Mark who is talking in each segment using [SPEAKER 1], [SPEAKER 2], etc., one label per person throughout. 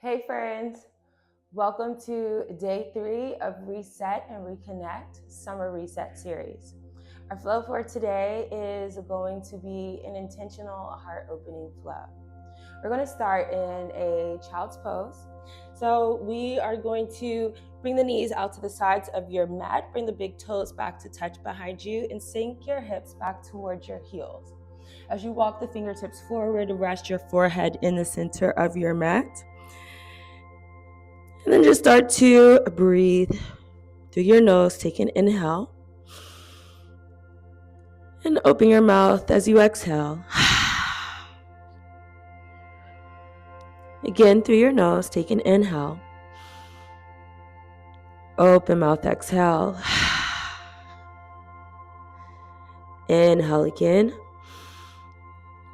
[SPEAKER 1] Hey friends, welcome to day 3 of Reset and Reconnect Summer Reset Series. Our flow for today is going to be an intentional heart opening flow. We're going to start in a child's pose. So we are going to bring the knees out to the sides of your mat, bring the big toes back to touch behind you, and sink your hips back towards your heels. As you walk the fingertips forward, rest your forehead in the center of your mat. And then just start to breathe through your nose. Take an inhale. And open your mouth as you exhale. Again, through your nose, take an inhale. Open mouth, exhale. Inhale again.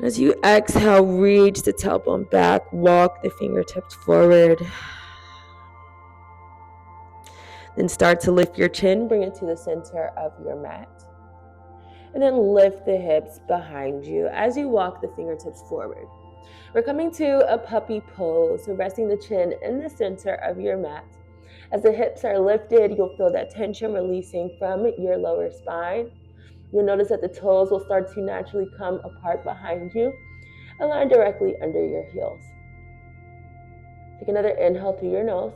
[SPEAKER 1] As you exhale, reach the tailbone back. Walk the fingertips forward. Then start to lift your chin. Bring it to the center of your mat. And then lift the hips behind you as you walk the fingertips forward. We're coming to a puppy pose, so resting the chin in the center of your mat. As the hips are lifted, you'll feel that tension releasing from your lower spine. You'll notice that the toes will start to naturally come apart behind you, align directly under your heels. Take another inhale through your nose.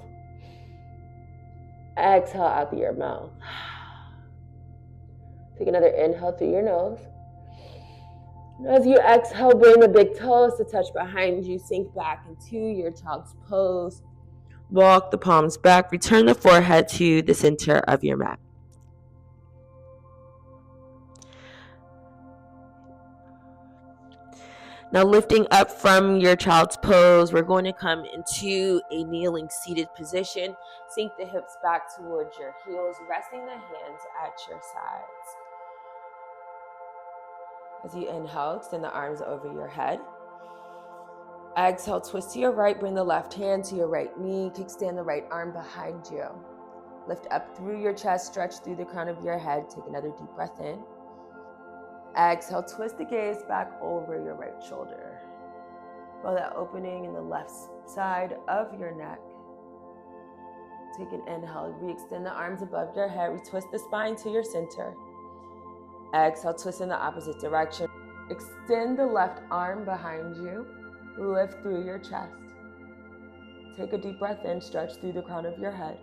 [SPEAKER 1] Exhale out through your mouth. Take another inhale through your nose. As you exhale, bring the big toes to touch behind you. Sink back into your child's pose. Walk the palms back. Return the forehead to the center of your mat. Now lifting up from your child's pose, we're going to come into a kneeling seated position. Sink the hips back towards your heels, resting the hands at your sides. As you inhale, extend the arms over your head. Exhale, twist to your right, bring the left hand to your right knee, kickstand the right arm behind you. Lift up through your chest, stretch through the crown of your head. Take another deep breath in. Exhale, twist the gaze back over your right shoulder. Feel that opening in the left side of your neck. Take an inhale, re-extend the arms above your head, retwist the spine to your center. Exhale, twist in the opposite direction. Extend the left arm behind you. Lift through your chest. Take a deep breath in, stretch through the crown of your head.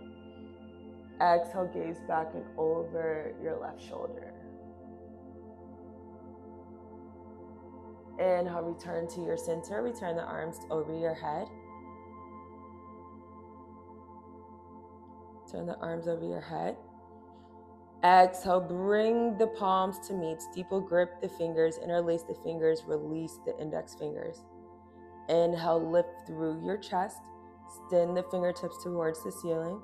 [SPEAKER 1] Exhale, gaze back and over your left shoulder. Inhale, return to your center. Return the arms over your head. Turn the arms over your head. Exhale, bring the palms to meet. Steeple grip the fingers, interlace the fingers, release the index fingers. Inhale, lift through your chest. Extend the fingertips towards the ceiling.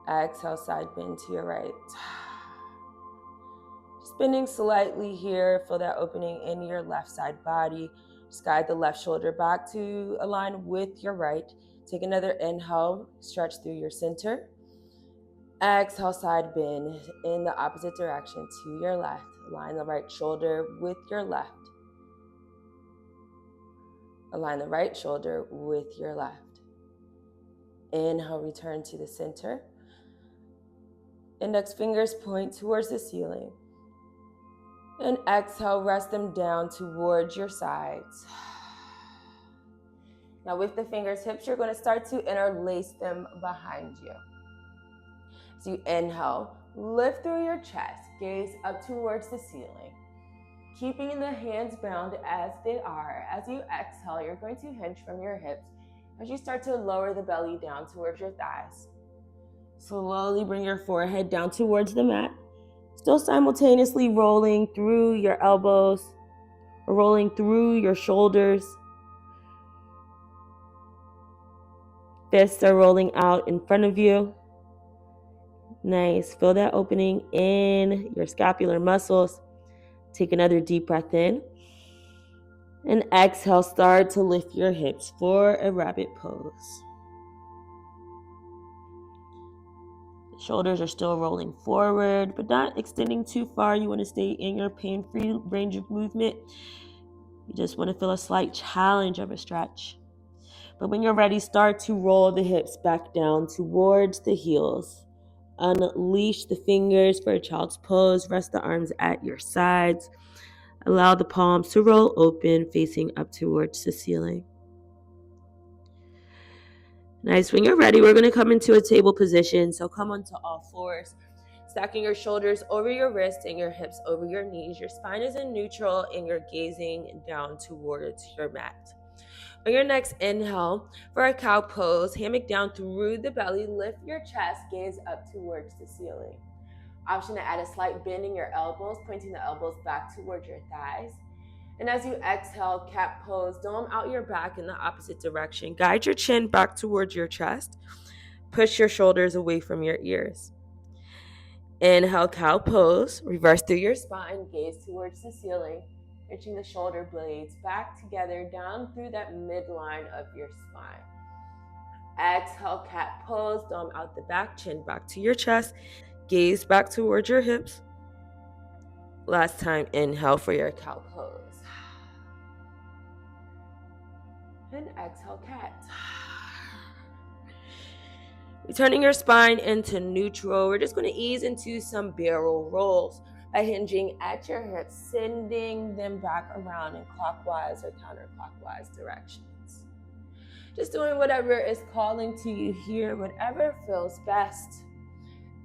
[SPEAKER 1] Exhale, side bend to your right. Just bending slightly here, feel that opening in your left side body. Just guide the left shoulder back to align with your right. Take another inhale, stretch through your center. Exhale, side bend in the opposite direction to your left. Align the right shoulder with your left. Align the right shoulder with your left. Inhale, return to the center. Index fingers point towards the ceiling. And exhale, rest them down towards your sides. Now with the fingertips, you're going to start to interlace them behind you. As you inhale, lift through your chest, gaze up towards the ceiling. Keeping the hands bound as they are. As you exhale, you're going to hinge from your hips as you start to lower the belly down towards your thighs. Slowly bring your forehead down towards the mat. Still simultaneously rolling through your elbows or rolling through your shoulders. Fists are rolling out in front of you. Nice. Feel that opening in your scapular muscles. Take another deep breath in. And exhale, start to lift your hips for a rabbit pose. The shoulders are still rolling forward, but not extending too far. You want to stay in your pain-free range of movement. You just want to feel a slight challenge of a stretch. But when you're ready, start to roll the hips back down towards the heels. Unleash the fingers for a child's pose. Rest the arms at your sides. Allow the palms to roll open, facing up towards the ceiling. Nice. When you're ready, we're going to come into a table position. So come onto all fours, stacking your shoulders over your wrists and your hips over your knees. Your spine is in neutral and you're gazing down towards your mat. On your next inhale, for a cow pose, hammock down through the belly, lift your chest, gaze up towards the ceiling. Option to add a slight bend in your elbows, pointing the elbows back towards your thighs. And as you exhale, cat pose, dome out your back in the opposite direction. Guide your chin back towards your chest. Push your shoulders away from your ears. Inhale, cow pose. Reverse through your spine, gaze towards the ceiling, reaching the shoulder blades back together down through that midline of your spine. Exhale, cat pose, dome out the back, chin back to your chest, gaze back towards your hips. Last time, inhale for your cow pose. And exhale, cat. Returning your spine into neutral, we're just going to ease into some barrel rolls by hinging at your hips, sending them back around in clockwise or counterclockwise directions. Just doing whatever is calling to you here, whatever feels best.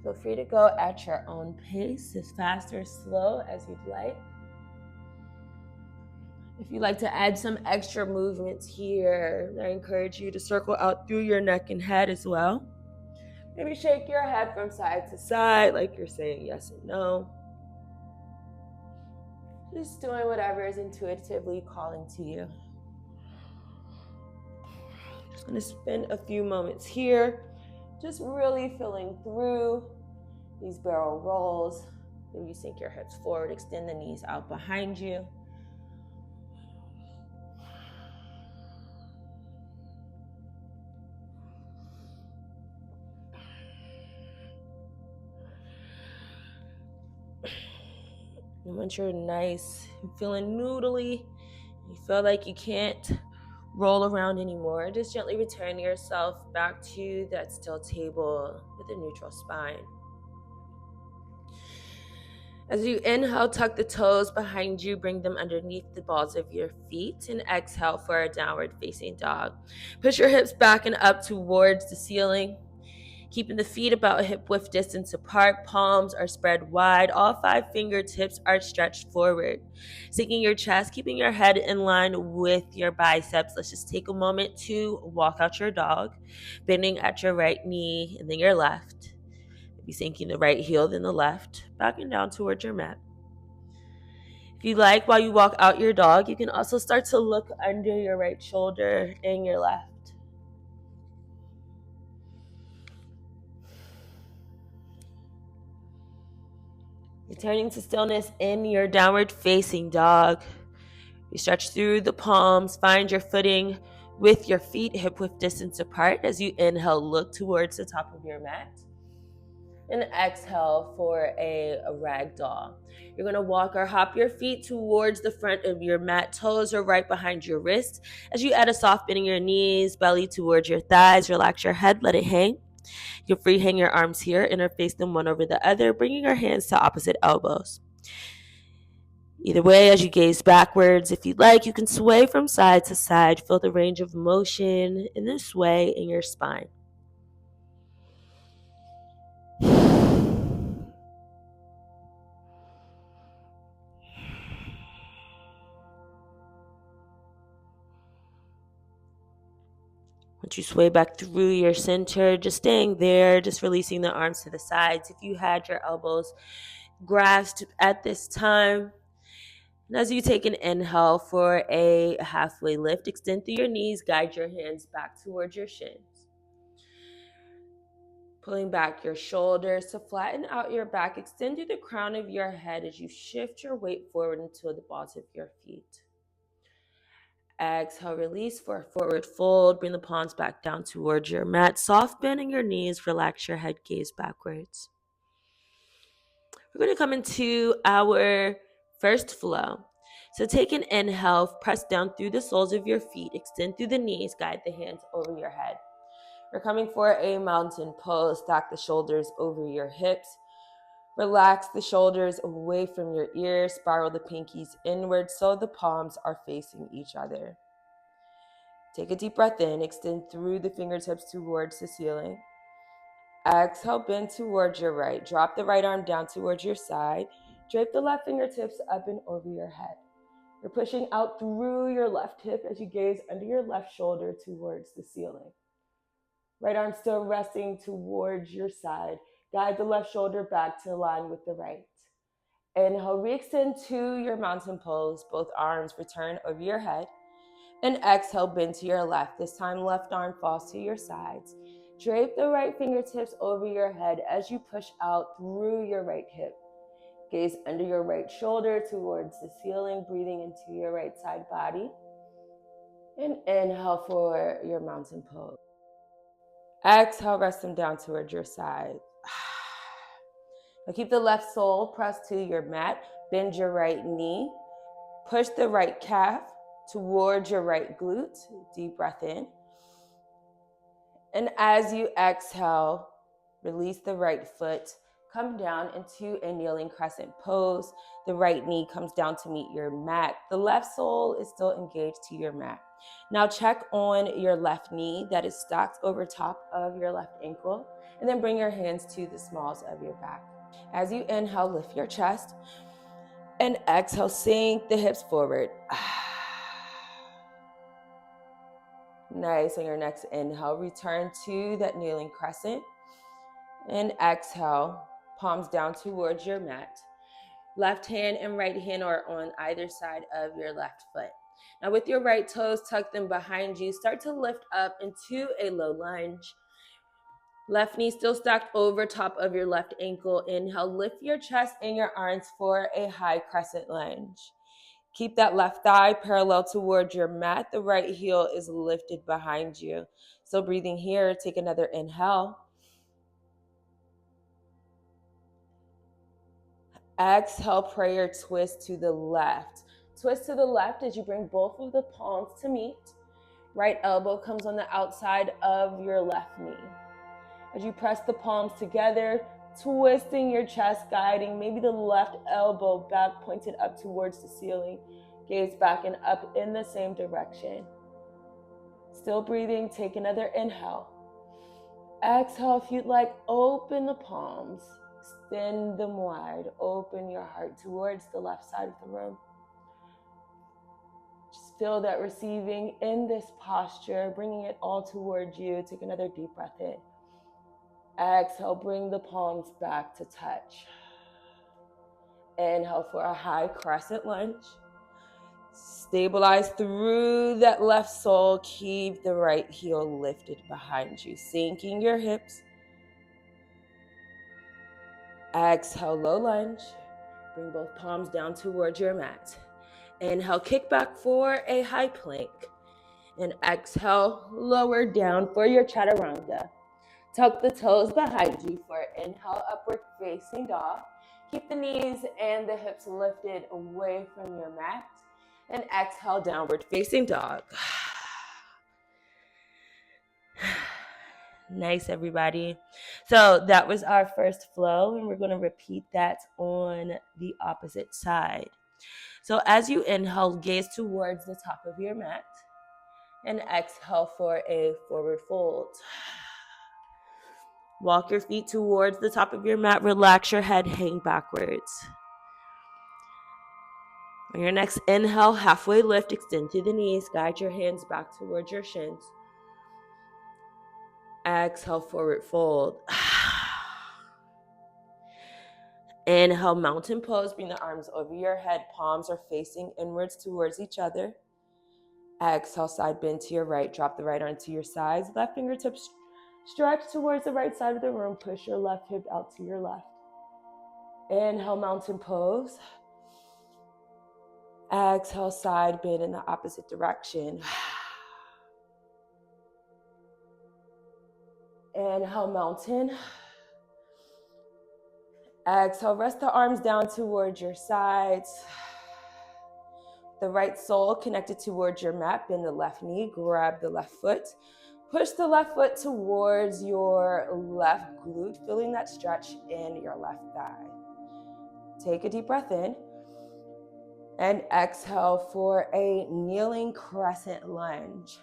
[SPEAKER 1] Feel free to go at your own pace, as fast or slow as you'd like. If you'd like to add some extra movements here, I encourage you to circle out through your neck and head as well. Maybe shake your head from side to side like you're saying yes and no. Just doing whatever is intuitively calling to you. Just going to spend a few moments here, just really feeling through these barrel rolls. Maybe you sink your hips forward, extend the knees out behind you. And once you're nice, you're feeling noodly, you feel like you can't roll around anymore, just gently return yourself back to that still table with a neutral spine. As you inhale, tuck the toes behind you, bring them underneath the balls of your feet, and exhale for a downward facing dog. Push your hips back and up towards the ceiling, keeping the feet about hip width distance apart. Palms are spread wide. All 5 fingertips are stretched forward. Sinking your chest, keeping your head in line with your biceps. Let's just take a moment to walk out your dog, bending at your right knee and then your left. Maybe sinking the right heel, then the left, backing down towards your mat. If you like, while you walk out your dog, you can also start to look under your right shoulder and your left. Returning to stillness in your downward facing dog. You stretch through the palms, find your footing with your feet hip width distance apart. As you inhale, look towards the top of your mat. And exhale for a ragdoll. You're going to walk or hop your feet towards the front of your mat. Toes are right behind your wrists. As you add a soft bend in your knees, belly towards your thighs, relax your head, let it hang. You'll free hang your arms here, interface them one over the other, bringing your hands to opposite elbows. Either way, as you gaze backwards, if you'd like, you can sway from side to side. Feel the range of motion in the sway in your spine. Once you sway back through your center, just staying there, just releasing the arms to the sides. If you had your elbows grasped at this time, and as you take an inhale for a halfway lift, extend through your knees, guide your hands back towards your shins. Pulling back your shoulders to flatten out your back, extend through the crown of your head as you shift your weight forward into the balls of your feet. Exhale, release for a forward fold. Bring the palms back down towards your mat. Soft bending your knees. Relax your head, gaze backwards. We're going to come into our first flow. So take an inhale, press down through the soles of your feet, extend through the knees, guide the hands over your head. We're coming for a mountain pose. Stack the shoulders over your hips. Relax the shoulders away from your ears. Spiral the pinkies inward so the palms are facing each other. Take a deep breath in. Extend through the fingertips towards the ceiling. Exhale, bend towards your right. Drop the right arm down towards your side. Drape the left fingertips up and over your head. You're pushing out through your left hip as you gaze under your left shoulder towards the ceiling. Right arm still resting towards your side. Guide the left shoulder back to align with the right. Inhale, re-extend to your mountain pose. Both arms return over your head. And exhale, bend to your left. This time, left arm falls to your sides. Drape the right fingertips over your head as you push out through your right hip. Gaze under your right shoulder towards the ceiling, breathing into your right side body. And inhale for your mountain pose. Exhale, rest them down towards your side. Now keep the left sole pressed to your mat. Bend your right knee. Push the right calf towards your right glute. Deep breath in. And as you exhale, release the right foot. Come down into a kneeling crescent pose. The right knee comes down to meet your mat. The left sole is still engaged to your mat. Now check on your left knee that is stacked over top of your left ankle. And then bring your hands to the smalls of your back. As you inhale, lift your chest. And exhale, sink the hips forward. Nice. On your next inhale, return to that kneeling crescent. And exhale, palms down towards your mat. Left hand and right hand are on either side of your left foot. Now with your right toes, tuck them behind you. Start to lift up into a low lunge. Left knee still stacked over top of your left ankle. Inhale, lift your chest and your arms for a high crescent lunge. Keep that left thigh parallel towards your mat. The right heel is lifted behind you. So breathing here, take another inhale. Exhale, prayer twist to the left. Twist to the left as you bring both of the palms to meet. Right elbow comes on the outside of your left knee. As you press the palms together, twisting your chest, guiding maybe the left elbow back pointed up towards the ceiling. Gaze back and up in the same direction. Still breathing, take another inhale. Exhale, if you'd like, open the palms. Extend them wide. Open your heart towards the left side of the room. Just feel that receiving in this posture, bringing it all towards you. Take another deep breath in. Exhale, bring the palms back to touch. Inhale for a high crescent lunge. Stabilize through that left sole. Keep the right heel lifted behind you, sinking your hips. Exhale, low lunge. Bring both palms down towards your mat. Inhale, kick back for a high plank. And exhale, lower down for your chaturanga. Tuck the toes behind you for inhale, upward facing dog. Keep the knees and the hips lifted away from your mat. And exhale, downward facing dog. Nice, everybody. So that was our first flow, and we're going to repeat that on the opposite side. So as you inhale, gaze towards the top of your mat, and exhale for a forward fold. Walk your feet towards the top of your mat. Relax your head, hang backwards. On your next inhale, halfway lift, extend through the knees. Guide your hands back towards your shins. Exhale, forward fold. Inhale, mountain pose. Bring the arms over your head. Palms are facing inwards towards each other. Exhale, side bend to your right. Drop the right arm to your sides. Left fingertips stretch towards the right side of the room. Push your left hip out to your left. Inhale, mountain pose. Exhale, side bend in the opposite direction. Inhale, mountain. Exhale, rest the arms down towards your sides. The right sole connected towards your mat. Bend the left knee, grab the left foot. Push the left foot towards your left glute, feeling that stretch in your left thigh. Take a deep breath in and exhale for a kneeling crescent lunge.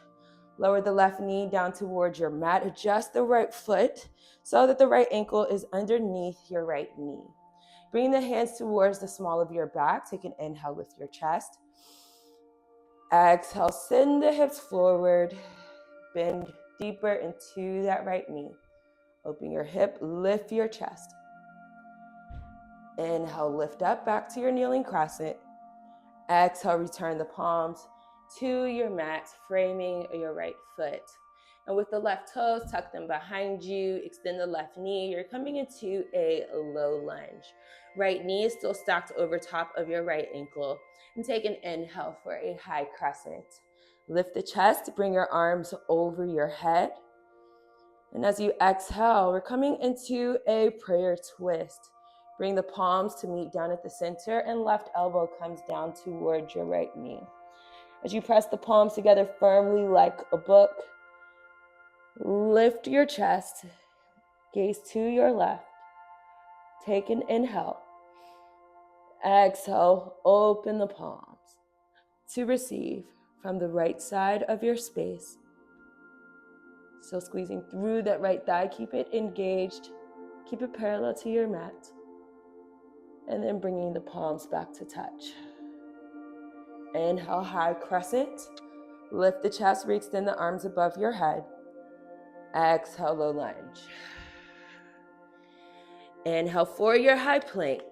[SPEAKER 1] Lower the left knee down towards your mat. Adjust the right foot so that the right ankle is underneath your right knee. Bring the hands towards the small of your back. Take an inhale, lift your chest. Exhale, send the hips forward. Bend deeper into that right knee. Open your hip, lift your chest. Inhale, lift up back to your kneeling crescent. Exhale, return the palms to your mat, framing your right foot. And with the left toes, tuck them behind you, extend the left knee. You're coming into a low lunge. Right knee is still stacked over top of your right ankle. And take an inhale for a high crescent. Lift the chest, bring your arms over your head. And as you exhale, we're coming into a prayer twist. Bring the palms to meet down at the center and left elbow comes down towards your right knee. As you press the palms together firmly like a book, lift your chest, gaze to your left. Take an inhale. Exhale, open the palms to receive from the right side of your space. Still squeezing through that right thigh. Keep it engaged. Keep it parallel to your mat. And then bringing the palms back to touch. Inhale, high crescent. Lift the chest, re-extend the arms above your head. Exhale, low lunge. Inhale for your high plank.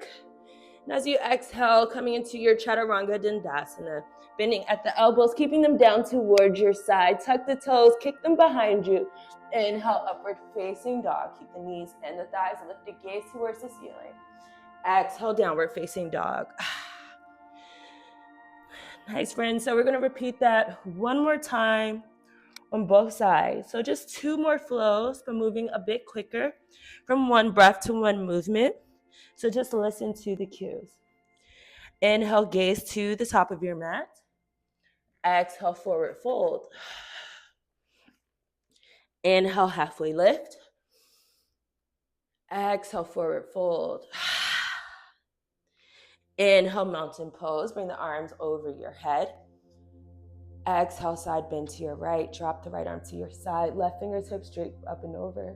[SPEAKER 1] And as you exhale, coming into your Chaturanga Dandasana, bending at the elbows, keeping them down towards your side. Tuck the toes, kick them behind you. Inhale, upward facing dog. Keep the knees and the thighs, lift the gaze towards the ceiling. Exhale, downward facing dog. Nice, friends. So we're going to repeat that one more time on both sides. So just 2 more flows, but moving a bit quicker from one breath to one movement. So just listen to the cues. Inhale, gaze to the top of your mat. Exhale, forward fold. Inhale, halfway lift. Exhale, forward fold. Inhale, mountain pose. Bring the arms over your head. Exhale, side bend to your right. Drop the right arm to your side. Left fingertips straight up and over.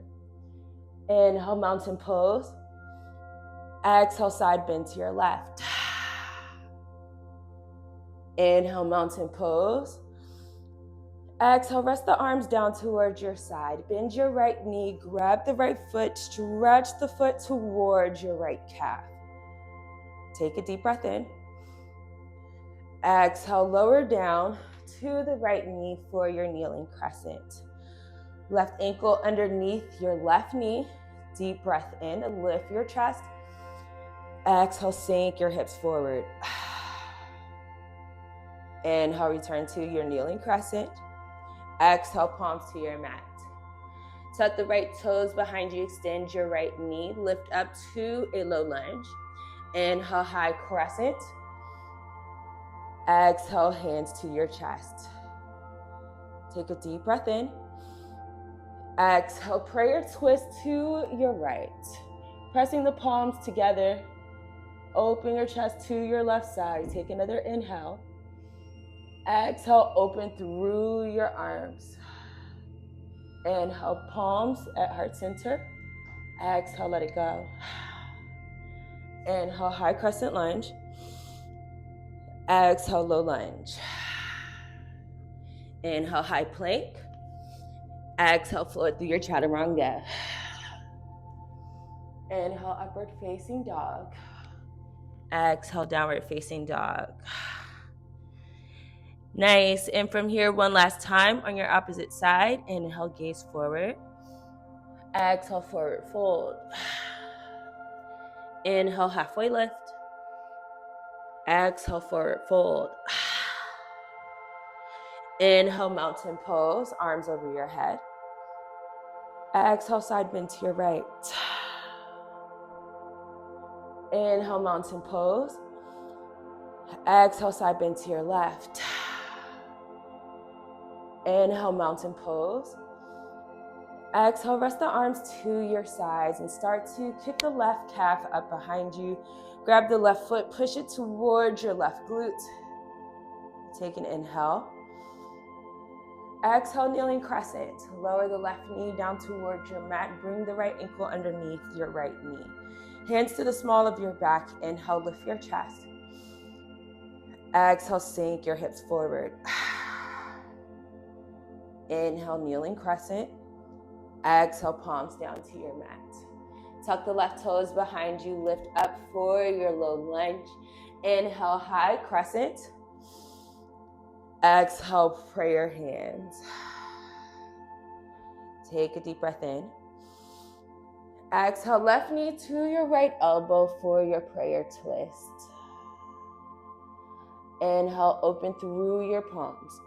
[SPEAKER 1] Inhale, mountain pose. Exhale, side bend to your left. Inhale, mountain pose. Exhale, rest the arms down towards your side. Bend your right knee, grab the right foot, stretch the foot towards your right calf. Take a deep breath in. Exhale, lower down to the right knee for your kneeling crescent. Left ankle underneath your left knee. Deep breath in, lift your chest. Exhale, sink your hips forward. Inhale, return to your kneeling crescent. Exhale, palms to your mat. Tuck the right toes behind you, extend your right knee, lift up to a low lunge. Inhale, high crescent. Exhale, hands to your chest. Take a deep breath in. Exhale, prayer twist to your right. Pressing the palms together. Open your chest to your left side. Take another inhale. Exhale, open through your arms. Inhale, palms at heart center. Exhale, let it go. Inhale, high crescent lunge. Exhale, low lunge. Inhale, high plank. Exhale, float through your Chaturanga. Inhale, upward facing dog. Exhale, downward facing dog. Nice. And from here, one last time on your opposite side. Inhale, gaze forward. Exhale, forward fold. Inhale, halfway lift. Exhale, forward fold. Inhale, mountain pose, arms over your head. Exhale, side bend to your right. Inhale, mountain pose. Exhale, side bend to your left. Inhale, mountain pose. Exhale, rest the arms to your sides and start to kick the left calf up behind you. Grab the left foot, push it towards your left glute. Take an inhale. Exhale, kneeling crescent. Lower the left knee down towards your mat. Bring the right ankle underneath your right knee. Hands to the small of your back. Inhale, lift your chest. Exhale, sink your hips forward. Inhale, kneeling crescent. Exhale, palms down to your mat. Tuck the left toes behind you. Lift up for your low lunge. Inhale, high crescent. Exhale, prayer hands. Take a deep breath in. Exhale, left knee to your right elbow for your prayer twist. Inhale, open through your palms.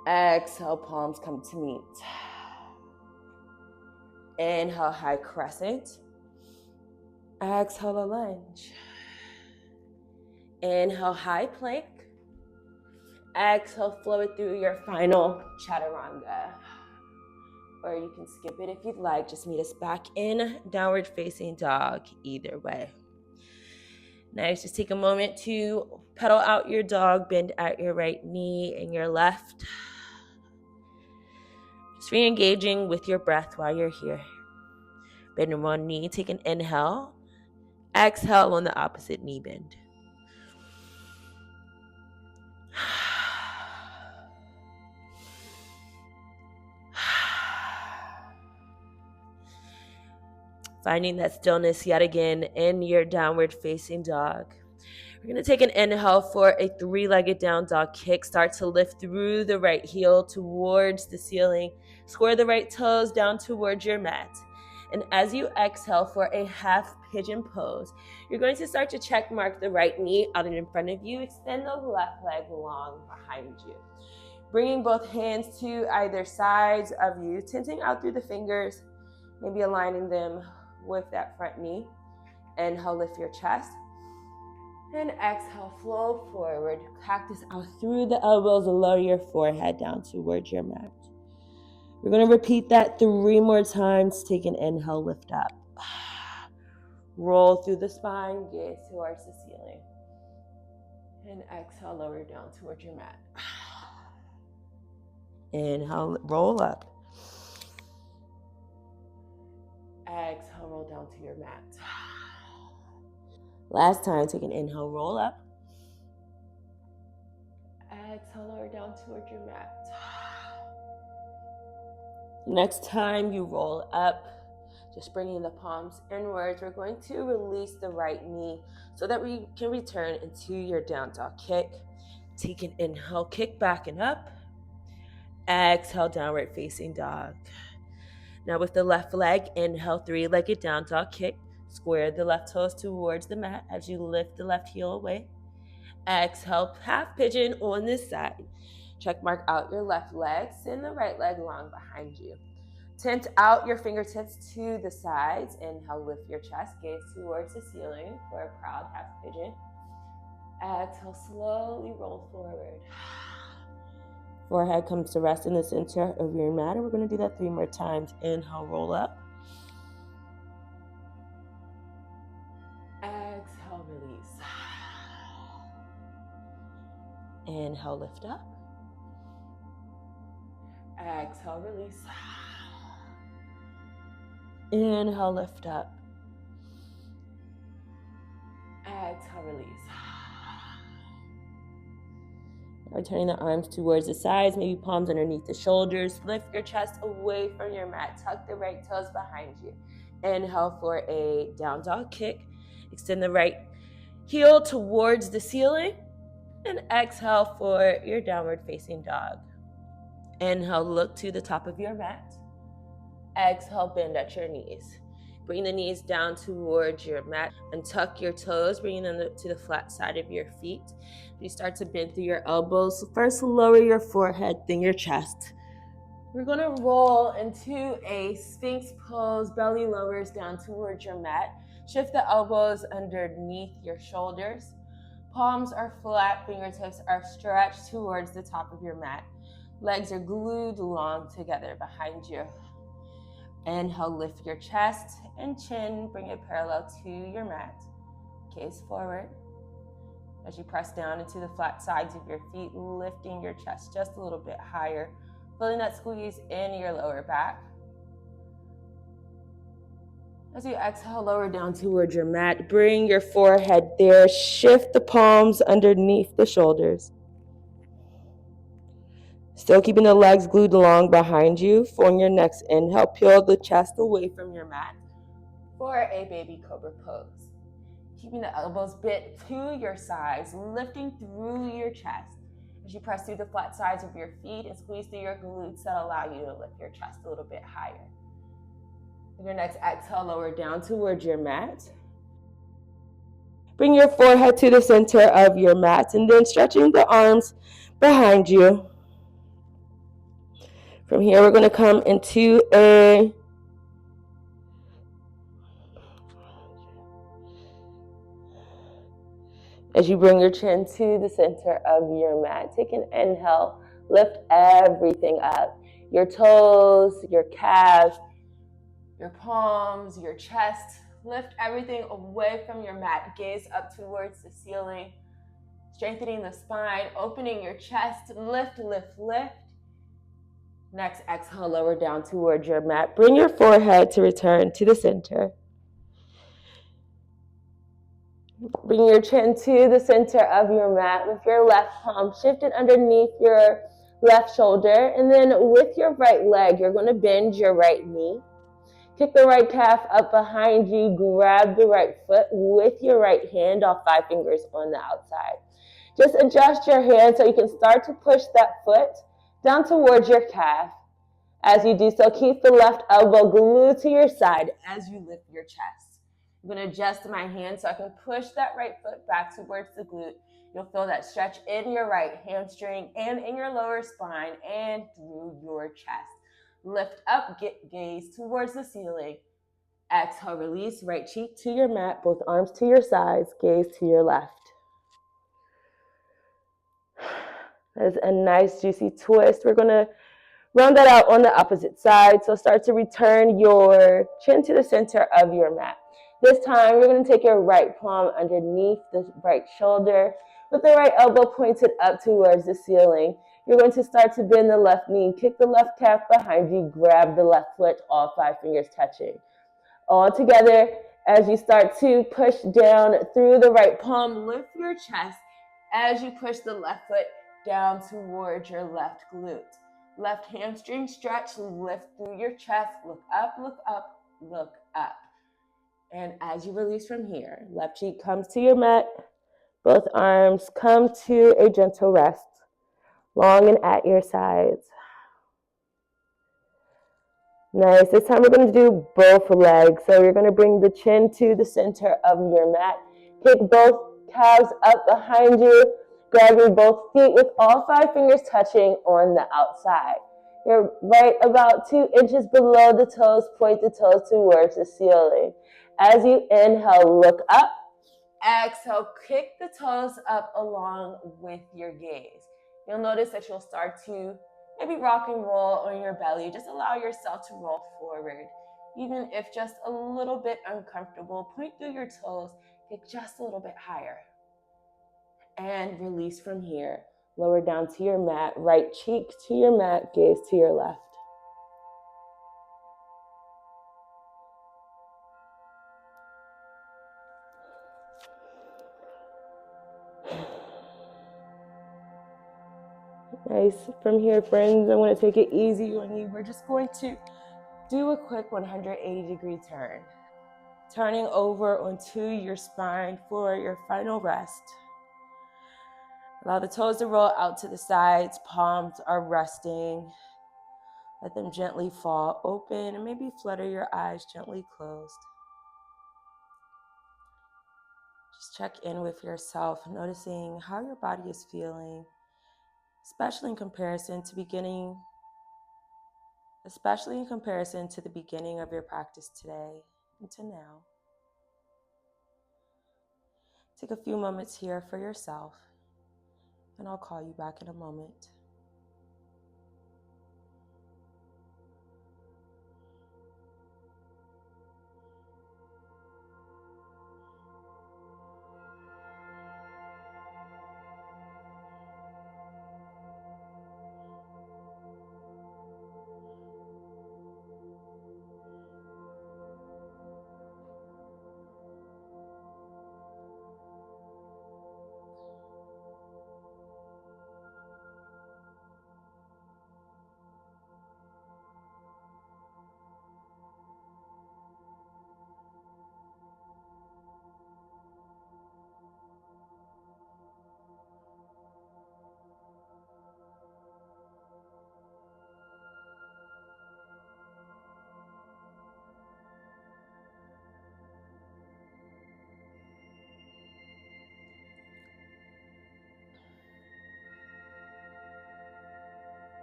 [SPEAKER 1] Exhale, palms come to meet. Inhale, high crescent. Exhale, a lunge. Inhale, high plank. Exhale, flow it through your final chaturanga. Or you can skip it if you'd like. Just meet us back in downward facing dog, either way. Nice, just take a moment to pedal out your dog, bend at your right knee and your left. Just re-engaging with your breath while you're here. Bend in one knee, take an inhale. Exhale on the opposite knee bend. Finding that stillness yet again in your downward facing dog. We're going to take an inhale for a three-legged down dog kick. Start to lift through the right heel towards the ceiling. Square the right toes down towards your mat. And as you exhale for a half pigeon pose, you're going to start to check mark the right knee out and in front of you. Extend the left leg long behind you. Bringing both hands to either sides of you, tilting out through the fingers, maybe aligning them with that front knee. Inhale, lift your chest. And exhale, flow forward. Cactus out through the elbows, lower your forehead down towards your mat. We're going to repeat that 3 more times. Take an inhale, lift up. Roll through the spine, gaze towards the ceiling. And exhale, lower down towards your mat. Inhale, roll up. Exhale, roll down to your mat. Last time, take an inhale, roll up. Exhale, lower down towards your mat. Next time you roll up, just bringing the palms inwards, we're going to release the right knee so that we can return into your down dog kick. Take an inhale, kick back and up. Exhale, downward facing dog. Now with the left leg, inhale, three-legged down dog kick. Square the left toes towards the mat as you lift the left heel away. Exhale, half pigeon on this side. Check mark out your left leg. Send the right leg long behind you. Tent out your fingertips to the sides. Inhale, lift your chest. Gaze towards the ceiling for a proud half pigeon. Exhale, slowly roll forward. Forehead comes to rest in the center of your mat. And we're going to do that 3 more times. Inhale, roll up. Exhale, release. Inhale, lift up. Exhale, release. Inhale, lift up. Exhale, release. Now turning the arms towards the sides, maybe palms underneath the shoulders. Lift your chest away from your mat. Tuck the right toes behind you. Inhale for a down dog kick. Extend the right heel towards the ceiling. And exhale for your downward facing dog. Inhale, look to the top of your mat. Exhale, bend at your knees. Bring the knees down towards your mat and tuck your toes, bringing them to the flat side of your feet. You start to bend through your elbows. First, lower your forehead, then your chest. We're going to roll into a Sphinx pose. Belly lowers down towards your mat. Shift the elbows underneath your shoulders. Palms are flat, fingertips are stretched towards the top of your mat. Legs are glued long together behind you. Inhale, lift your chest and chin, bring it parallel to your mat. Gaze forward. As you press down into the flat sides of your feet, lifting your chest just a little bit higher, feeling that squeeze in your lower back. As you exhale, lower down towards your mat, bring your forehead there, shift the palms underneath the shoulders. Still keeping the legs glued long behind you. For your next inhale, peel the chest away from your mat for a baby cobra pose. Keeping the elbows bent to your sides, lifting through your chest. As you press through the flat sides of your feet and squeeze through your glutes that allow you to lift your chest a little bit higher. With your next exhale, lower down towards your mat. Bring your forehead to the center of your mat and then stretching the arms behind you. From here, we're going to come into as you bring your chin to the center of your mat, take an inhale, lift everything up. Your toes, your calves, your palms, your chest. Lift everything away from your mat. Gaze up towards the ceiling. Strengthening the spine, opening your chest. Lift, lift, lift. Next, exhale, lower down towards your mat. Bring your forehead to return to the center. Bring your chin to the center of your mat with your left palm shifted underneath your left shoulder. And then with your right leg, you're going to bend your right knee. Kick the right calf up behind you. Grab the right foot with your right hand, all 5 fingers on the outside. Just adjust your hand so you can start to push that foot down towards your calf. As you do so, keep the left elbow glued to your side as you lift your chest. I'm going to adjust my hand so I can push that right foot back towards the glute. You'll feel that stretch in your right hamstring and in your lower spine and through your chest. Lift up, get gaze towards the ceiling. Exhale, release, right cheek to your mat, both arms to your sides, gaze to your left. That is a nice juicy twist. We're going to round that out on the opposite side. So start to return your chin to the center of your mat. This time, you're going to take your right palm underneath the right shoulder with the right elbow pointed up towards the ceiling. You're going to start to bend the left knee, kick the left calf behind you, grab the left foot, all 5 fingers touching. All together, as you start to push down through the right palm, lift your chest as you push the left foot down towards your left glute. Left hamstring stretch, lift through your chest, look up, look up, look up. And as you release from here, left cheek comes to your mat, both arms come to a gentle rest, long and at your sides. Nice. This time we're going to do both legs. So you're going to bring the chin to the center of your mat. Kick both calves up behind you. Grabbing both feet with all 5 fingers touching on the outside. You're right about 2 inches below the toes. Point the toes towards the ceiling. As you inhale, look up. Exhale, kick the toes up along with your gaze. You'll notice that you'll start to maybe rock and roll on your belly. Just allow yourself to roll forward. Even if just a little bit uncomfortable, point through your toes, get just a little bit higher. And release from here. Lower down to your mat, right cheek to your mat, gaze to your left. Nice. From here, friends, I want to take it easy on you. We're just going to do a quick 180-degree turn. Turning over onto your spine for your final rest. Allow the toes to roll out to the sides. Palms are resting. Let them gently fall open and maybe flutter your eyes gently closed. Just check in with yourself, noticing how your body is feeling, especially in comparison to the beginning of your practice today and to now. Take a few moments here for yourself, and I'll call you back in a moment.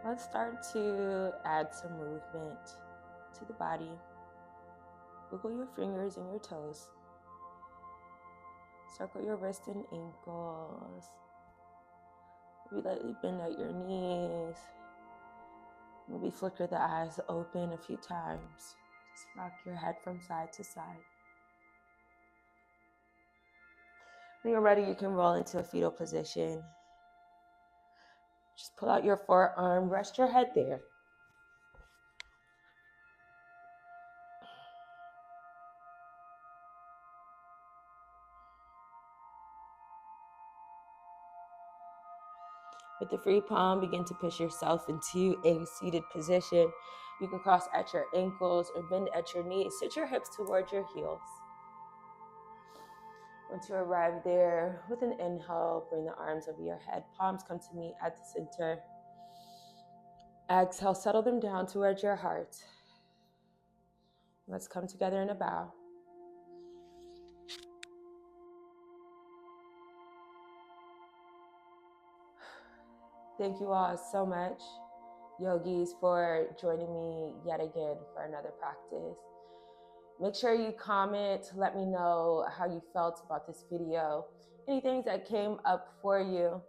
[SPEAKER 1] Let's start to add some movement to the body. Wiggle your fingers and your toes. Circle your wrists and ankles. Maybe lightly bend out your knees. Maybe flicker the eyes open a few times. Just rock your head from side to side. When you're ready, you can roll into a fetal position. Just pull out your forearm, rest your head there. With the free palm, begin to push yourself into a seated position. You can cross at your ankles or bend at your knees. Sit your hips towards your heels. Once you arrive there, with an inhale, bring the arms over your head. Palms come to meet at the center. Exhale, settle them down towards your heart. Let's come together in a bow. Thank you all so much, yogis, for joining me yet again for another practice. Make sure you comment, let me know how you felt about this video, any things that came up for you.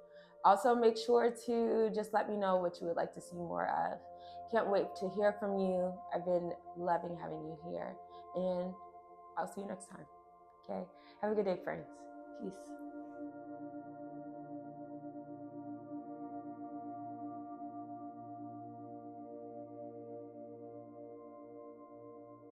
[SPEAKER 1] Also, make sure to just let me know what you would like to see more of. Can't wait to hear from you. I've been loving having you here, and I'll see you next time. Okay, have a good day, friends. Peace.